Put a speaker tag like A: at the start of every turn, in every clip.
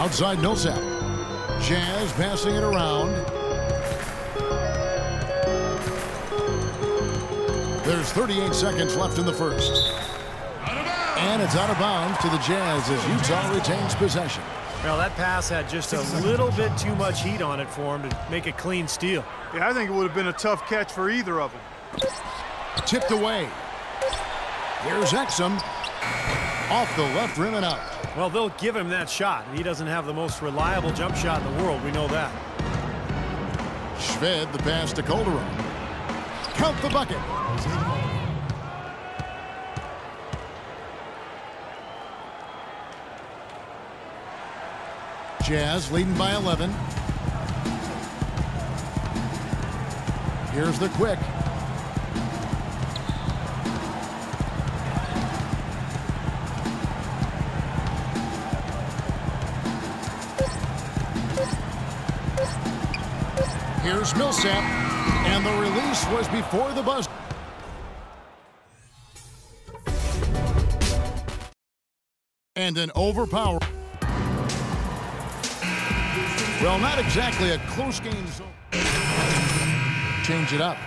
A: Outside Millsap. Jazz passing it around. There's 38 seconds left in the first. And it's out of bounds to the Jazz as Utah retains possession.
B: Well, that pass had just a little bit too much heat on it for him to make a clean steal.
C: Yeah, I think it would have been a tough catch for either of them.
A: Tipped away. Here's Exum. Off the left rim and out.
B: Well, they'll give him that shot. He doesn't have the most reliable jump shot in the world. We know that.
A: Shved the pass to Calderon. Count the bucket. Jazz leading by 11. Here's the quick. Here's Millsap, and the release was before the buzzer. And an overpower. Well, not exactly a close game. Change it up.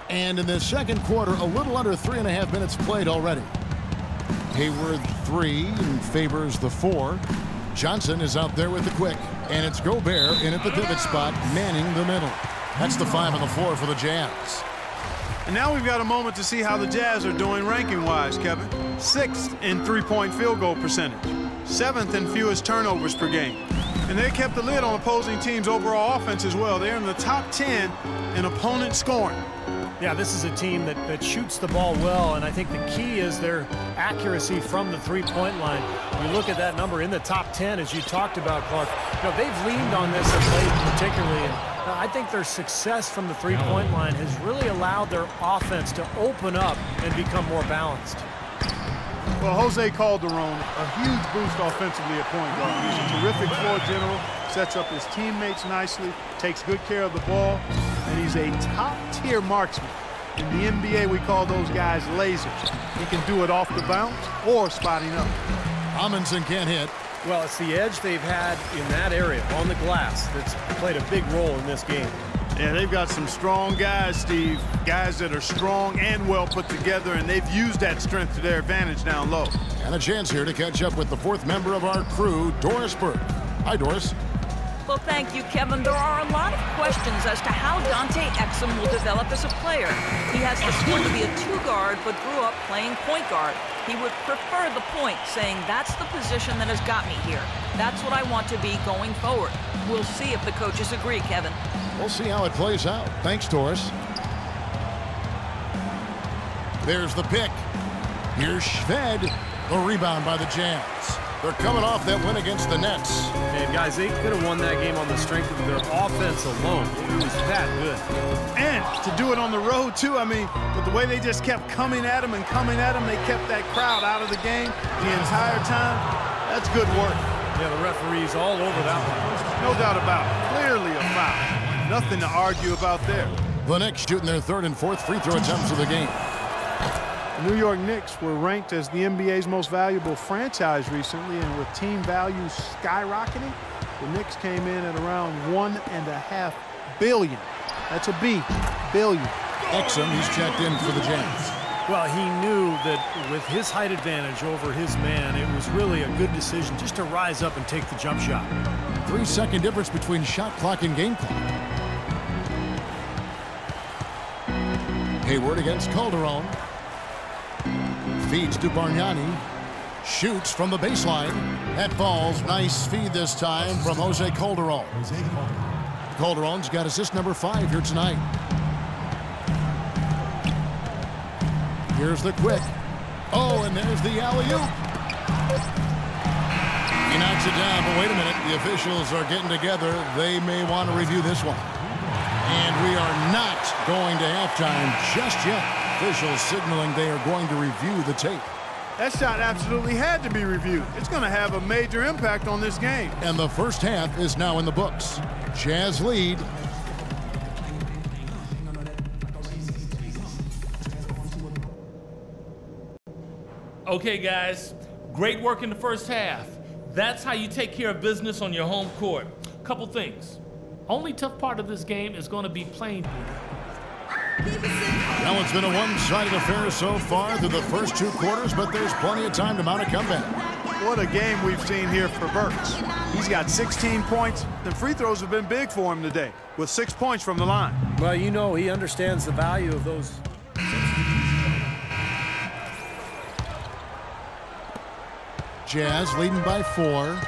A: And in the second quarter, a little under 3.5 minutes played already. Hayward 3 and favors the 4. Johnson is out there with the quick. And it's Gobert in at the pivot spot, manning the middle. That's the 5 on the floor for the Jazz.
C: And now we've got a moment to see how the Jazz are doing ranking-wise, Kevin. 6th in three-point field goal percentage. 7th in fewest turnovers per game. And they kept the lid on opposing teams' overall offense as well. They're in the top 10 in opponent scoring.
B: Yeah, this is a team that shoots the ball well, and I think the key is their accuracy from the three-point line. You look at that number in the top 10, as you talked about, Clark. You know, they've leaned on this of late particularly, and I think their success from the three-point line has really allowed their offense to open up and become more balanced.
C: Well, Jose Calderon, a huge boost offensively at point guard. He's a terrific floor general, sets up his teammates nicely, takes good care of the ball, and he's a top-tier marksman. In the NBA, we call those guys lasers. He can do it off the bounce or spotting up.
A: Amundsen can't hit.
B: Well, it's the edge they've had in that area on the glass that's played a big role in this game.
C: Yeah, they've got some strong guys, Steve. Guys that are strong and well put together, and they've used that strength to their advantage down low.
A: And a chance here to catch up with the 4th member of our crew, Doris Burke. Hi, Doris.
D: Well, thank you, Kevin. There are a lot of questions as to how Dante Exum will develop as a player. He has the skill to be a two-guard, but grew up playing point guard. He would prefer the point, saying that's the position that has got me here. That's what I want to be going forward. We'll see if the coaches agree, Kevin.
A: We'll see how it plays out. Thanks, Doris. There's the pick. Here's Shved. The rebound by the Jazz. They're coming off that win against the Nets.
B: And guys, they could have won that game on the strength of their offense alone. It was that good.
C: And to do it on the road, too, I mean, with the way they just kept coming at them and coming at them, they kept that crowd out of the game the entire time. That's good work.
B: Yeah, the referee's all over that one.
C: No doubt about it. Clearly a foul. Nothing to argue about there.
A: The Knicks shooting their 3rd and 4th free throw attempts of the game.
C: The New York Knicks were ranked as the NBA's most valuable franchise recently, and with team values skyrocketing, the Knicks came in at around $1.5 billion. That's a B, billion.
A: Exum, he's checked in for the Jazz.
B: Well, he knew that with his height advantage over his man, it was really a good decision just to rise up and take the jump shot.
A: 3-second difference between shot clock and game clock. Hayward against Calderon. Feeds to Bargnani. Shoots from the baseline. That falls. Nice feed this time from Jose Calderon. Calderon's got assist number 5 here tonight. Here's the quick. Oh, and there's the alley-oop. He knocks it down, but wait a minute. The officials are getting together. They may want to review this one. And we are not going to halftime just yet. Officials signaling they are going to review the tape.
C: That shot absolutely had to be reviewed. It's going to have a major impact on this game.
A: And the first half is now in the books. Jazz lead.
E: Okay, guys, great work in the first half. That's how you take care of business on your home court. Couple things. Only tough part of this game is going to be playing.
A: Well, it's been a one-sided affair so far through the first 2 quarters, but there's plenty of time to mount a comeback.
C: What a game we've seen here for Burks. He's got 16 points. The free throws have been big for him today, with 6 points from the line.
B: Well, you know he understands the value of those.
A: Jazz leading by 4.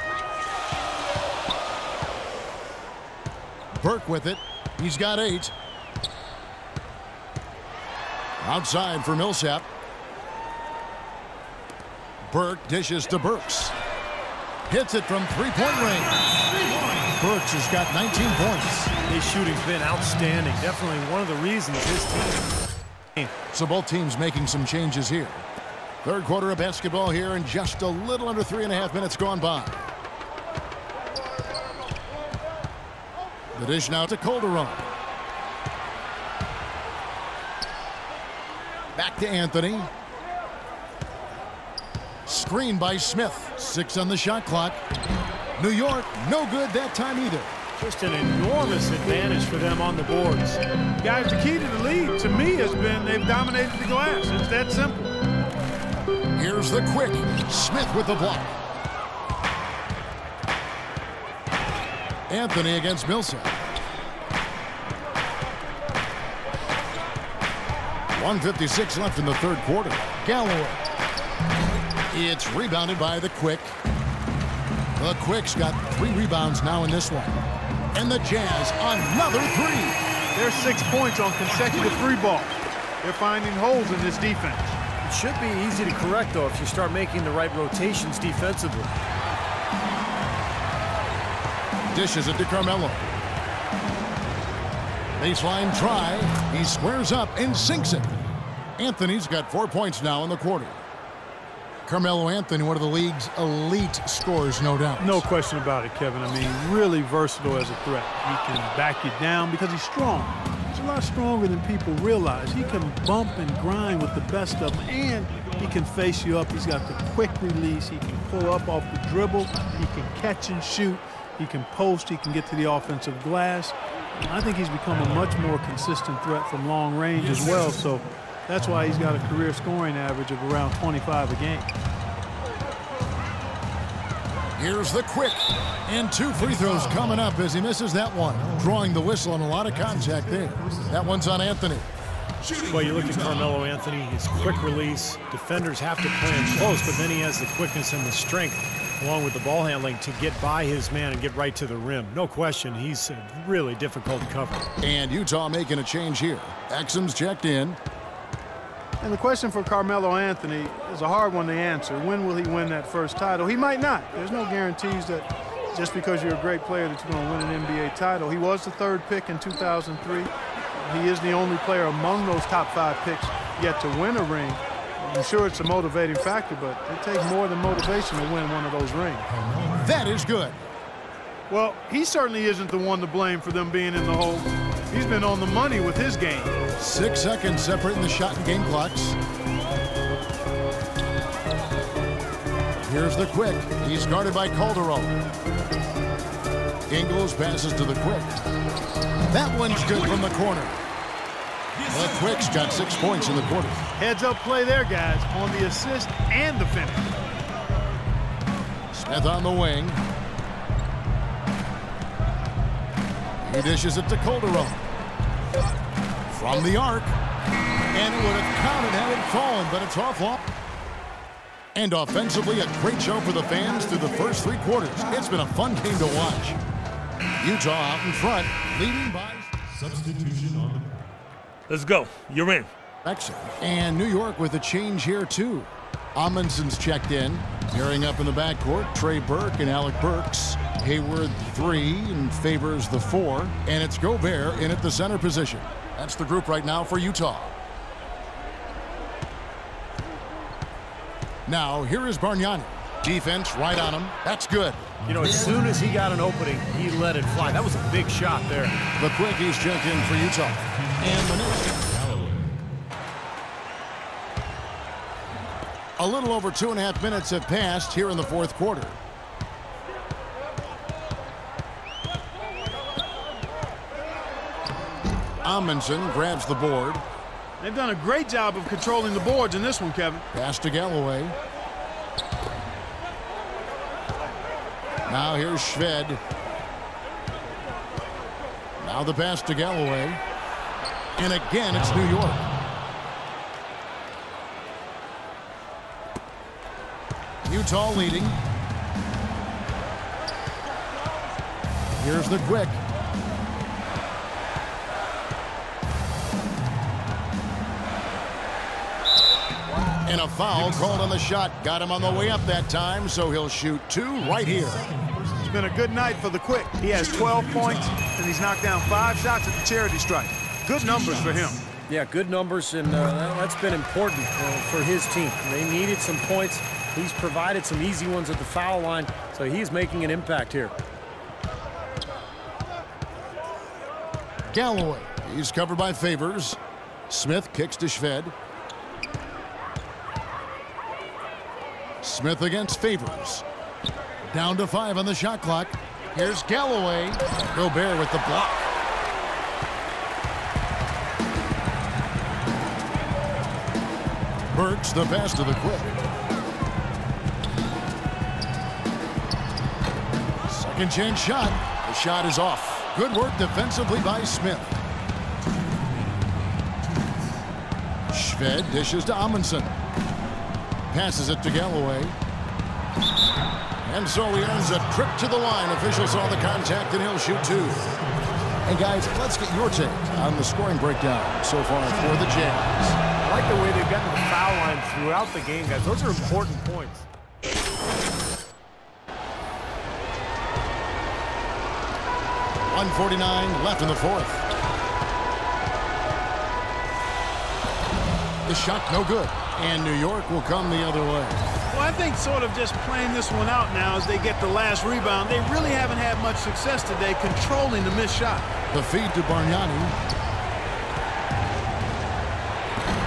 A: Burke with it. He's got 8. Outside for Millsap. Burke dishes to Burks. Hits it from three-point range. Burks has got 19 points.
B: His shooting's been outstanding. Definitely one of the reasons his team.
A: So both teams making some changes here. Third quarter of basketball here, and just a little under 3.5 minutes gone by. The dish now to Calderon. Back to Anthony. Screen by Smith. 6 on the shot clock. New York, no good that time either.
B: Just an enormous advantage for them on the boards.
C: Guys, the key to the lead, to me, has been they've dominated the glass. It's that simple.
A: Here's the quick. Smith with the block. Anthony against Millsap. 1:56 left in the third quarter. Galloway. It's rebounded by the Quick. The Quick's got 3 rebounds now in this one. And the Jazz another 3.
C: There's 6 points on consecutive 3 balls. They're finding holes in this defense.
B: It should be easy to correct, though, if you start making the right rotations defensively.
A: Dishes it to Carmelo. Baseline try. He squares up and sinks it. Anthony's got 4 points now in the quarter. Carmelo Anthony, one of the league's elite scorers, no doubt.
C: No question about it, Kevin. I mean, really versatile as a threat. He can back you down because he's strong. He's a lot stronger than people realize. He can bump and grind with the best of them, and he can face you up. He's got the quick release. He can pull up off the dribble. He can catch and shoot. He can post. He can get to the offensive glass. And I think he's become a much more consistent threat from long range as well. So that's why he's got a career scoring average of around 25 a game.
A: Here's the Quick. And 2 free throws coming up as he misses that one. Drawing the whistle and a lot of contact there. That one's on Anthony.
B: Well, you look at Carmelo Anthony, his quick release. Defenders have to play him close, but then he has the quickness and the strength, along with the ball handling, to get by his man and get right to the rim. No question, he's really difficult to cover.
A: And Utah making a change here. Exum's checked in.
C: And the question for Carmelo Anthony is a hard one to answer. When will he win that first title? He might not. There's no guarantees that just because you're a great player that you're going to win an NBA title. He was the 3rd pick in 2003. He is the only player among those top 5 picks yet to win a ring. I'm sure it's a motivating factor, but it takes more than motivation to win one of those rings.
A: That is good.
C: Well, he certainly isn't the one to blame for them being in the hole. He's been on the money with his game.
A: 6 seconds separating the shot and game clocks. Here's the Quick. He's guarded by Calderon. Ingles passes to the Quick. That one's good from the corner. The Quick's got 6 points in the quarter.
C: Heads-up play there, guys, on the assist and the finish.
A: Smith on the wing. He dishes it to Calderon. From the arc. And it would have counted had it fallen, but it's off long. And offensively, a great show for the fans through the first 3 quarters. It's been a fun game to watch. Utah out in front, leading by
F: substitution on the.
E: Let's go. You're in.
A: Exum. And New York with a change here, too. Amundson's checked in. Pairing up in the backcourt, Trey Burke and Alec Burks. Hayward 3 and Favors the 4. And it's Gobert in at the center position. That's the group right now for Utah. Now, here is Bargnani. Defense right on him. That's good.
B: You know, as soon as he got an opening, he let it fly. That was a big shot there.
A: The Quickies check in for Utah. And the next. A little over 2.5 minutes have passed here in the fourth quarter. Amundsen grabs the board.
C: They've done a great job of controlling the boards in this one, Kevin.
A: Pass to Galloway. Now here's Shved. Now the pass to Galloway. And again, it's New York. Utah leading. Here's the Quick. And a foul called on the shot. Got him on the way up that time, so he'll shoot 2 right here.
C: It's been a good night for the Quick. He has 12 points, and he's knocked down 5 shots at the charity stripe. Good numbers for him.
B: Yeah, good numbers, and that's been important for his team. They needed some points. He's provided some easy ones at the foul line, so he's making an impact here.
A: Galloway. He's covered by Favors. Smith kicks to Shved. Smith against Favors. Down to 5 on the shot clock. Here's Galloway. Gobert with the block. Burks the pass to the Quick. Second chance shot. The shot is off. Good work defensively by Smith. Shved dishes to Amundsen. Passes it to Galloway. And so he earns a trip to the line. Officials saw the contact, and he'll shoot 2. And guys, let's get your take on the scoring breakdown so far for the Jazz.
B: I like the way they've gotten to the foul line throughout the game, guys. Those are important points.
A: .149 left in the fourth. The shot no good, and New York will come the other way.
C: Well, I think sort of just playing this one out now as they get the last rebound. They really haven't had much success today controlling the missed shot.
A: The feed to Bargnani.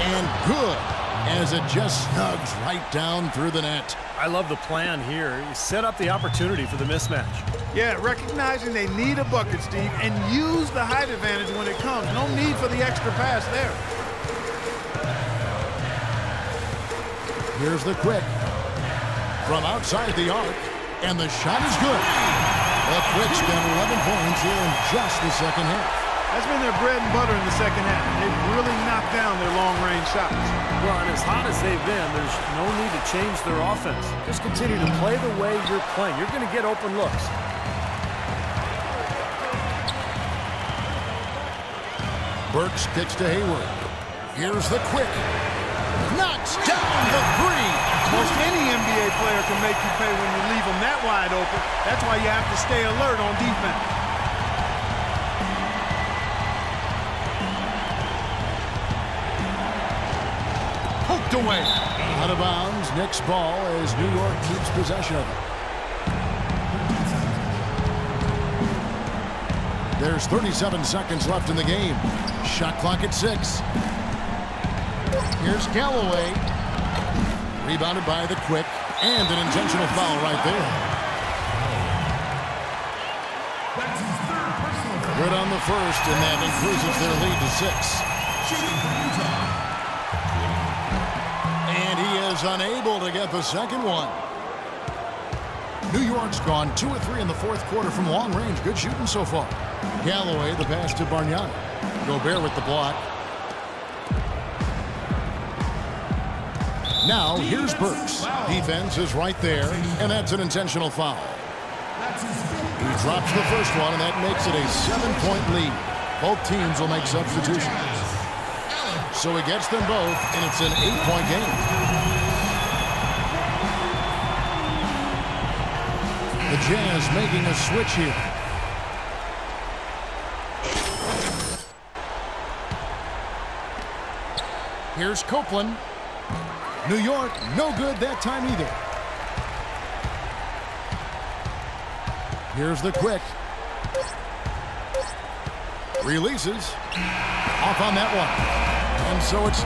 A: And good, as it just snugs right down through the net.
B: I love the plan here. You set up the opportunity for the mismatch.
C: Yeah, recognizing they need a bucket, Steve, and use the height advantage when it comes. No need for the extra pass there.
A: Here's the Quick. From outside the arc, and the shot is good. The Quick's got 11 points here in just the second half.
C: That's been their bread and butter in the second half. They've really knocked down their long-range shots.
B: Well, and as hot as they've been, there's no need to change their offense. Just continue to play the way you're playing. You're going to get open looks.
A: Burks kicks to Hayward. Here's the Quick. Knocks down the 3.
C: Most any NBA player can make you pay when you leave them that wide open. That's why you have to stay alert on defense.
A: Poked away. Out of bounds. Knicks ball as New York keeps possession of it. There's 37 seconds left in the game. Shot clock at 6. Here's Galloway. Rebounded by the Quick. And an intentional foul right there. Good on the first, and that increases their lead to 6. And he is unable to get the second one. New York's gone 2 of 3 in the fourth quarter from long range. Good shooting so far. Galloway, the pass to Bargnani. Gobert with the block. Now, here's Burks. Defense is right there, and that's an intentional foul. He drops the first one, and that makes it a 7-point lead. Both teams will make substitutions. So he gets them both, and it's an 8-point game. The Jazz making a switch here. Here's Copeland. New York, no good that time either. Here's the Quick. Releases. Off on that one. And so it's